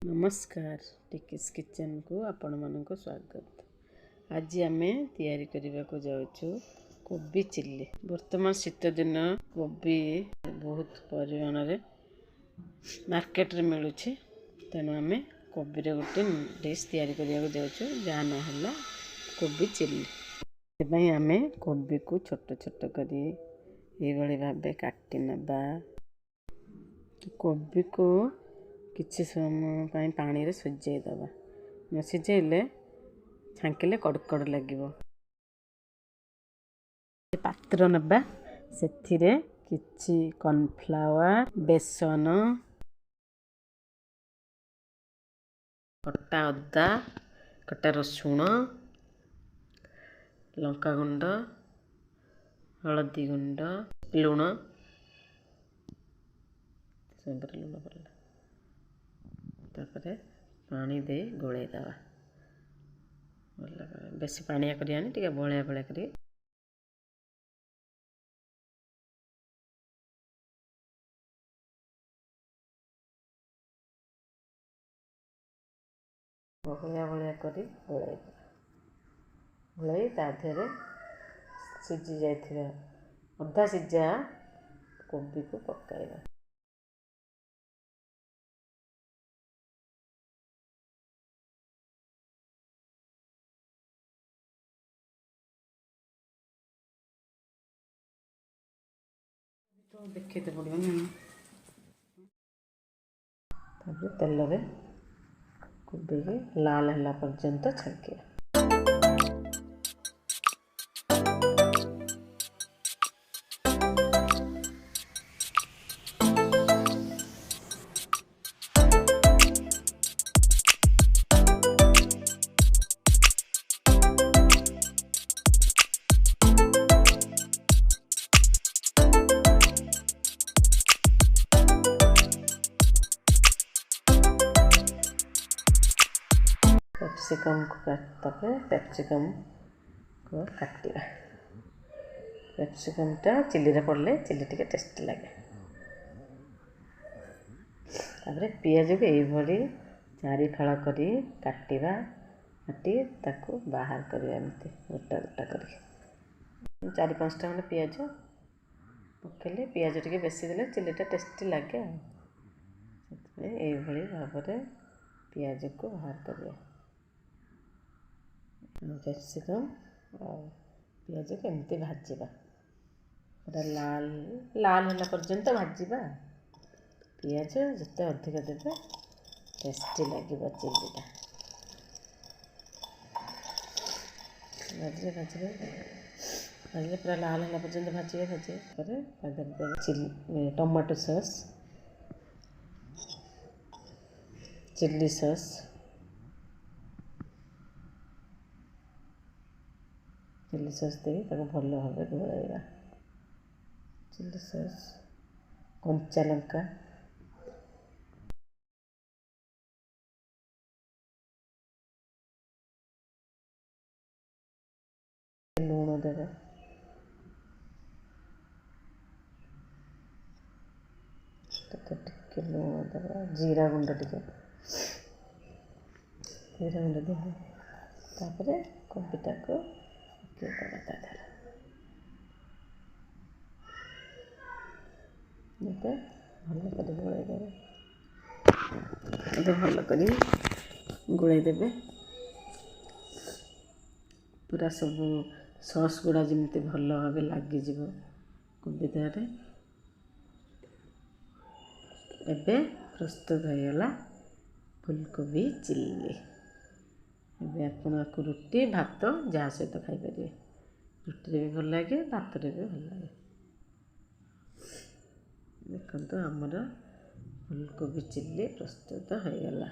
नमस्कार टिकिस किचन को आपण मानक स्वागत। आज आम तैयारी करने को जाऊँ कोबी चिल्ली। वर्तमान शीत दिन कोबी बहुत परिमाण रे मार्केट रे मिलूँ, तेणु आम कोबी रे गोटे डिश तैयारी करने को जाऊँ जहाँ ना है कोबी चिल्ली। से आम कोबी को छोट छोट करी ये भाव काटी नबा। कोबी को किसी समय पानी रे सिझाई दबा, न सिझाइले छांकिले कड़कड़ लगे। पात्र नबा से किछि कॉर्नफ्लावर, बेसन, कटा अदा, कटा रसुण, लंका गुंड, हलदी गुंड, लुण लुण पड़ला तापर पानी दे गोले दवा। बेसी पानिया करियानी टिके बळिया बळिया करी बळिया बळिया करी गोले ता देहरे सिझी जाइथिबा अधा सिझा कोबी को पकाइबा। तो देखते पड़ो ना तेल रे कोबी के लाल है पर्यंत छांकिया। कैप्सिकम को काटिया। कैप्सिकम टा चिल्ली रे पड़ले चिल्ली टिके टेस्टी लगे। तापर पियाज को ये चारि फाड़ करी काटिबा, काटी ताको बाहर करिया एमती गोटा गोटा करी। चारि पांचटा खंडे पियाज पकेले पियाज टिके बेसी देले चिल्लीटा टेस्टी लगे। ये भाव में पियाज को बाहर करिया। कैप्सिकम और पियाज को एमती भाजवा पूरा लाल लाल है पर्यंत भाजवा। पियाज जिते अधिक देवे टेस्टी लगे चिल्लीटा। भाजले भाजले भाजले पूरा लाल है पर्यंत भाजे chilli tomato sauce, chilli sauce, chilli sauce दे भल भाव गोलैया। चिल्ली सॉस, कंचा लंका, लुण देवे, टिके लुण देवे, जीरा गुंड टिके जीरा गुंड देवे। तापर कोबीटा को पकेइदेवा ता देहरे भल कर गोलैदेवे। भल कर गोलैदेवे पूरा सब सॉस गुड़ा जमी भल भाव लगे कोबी देहरे। एबे प्रस्तुत होगा फुलकोबी चिल्ली। एबे आपण आपको रुटी भात जहाँ सहित खाई पारे। रुटी भी भल लगे, भात भी भल लगे। देखो आमर फुलकोबी चिल्ली प्रस्तुत होगा।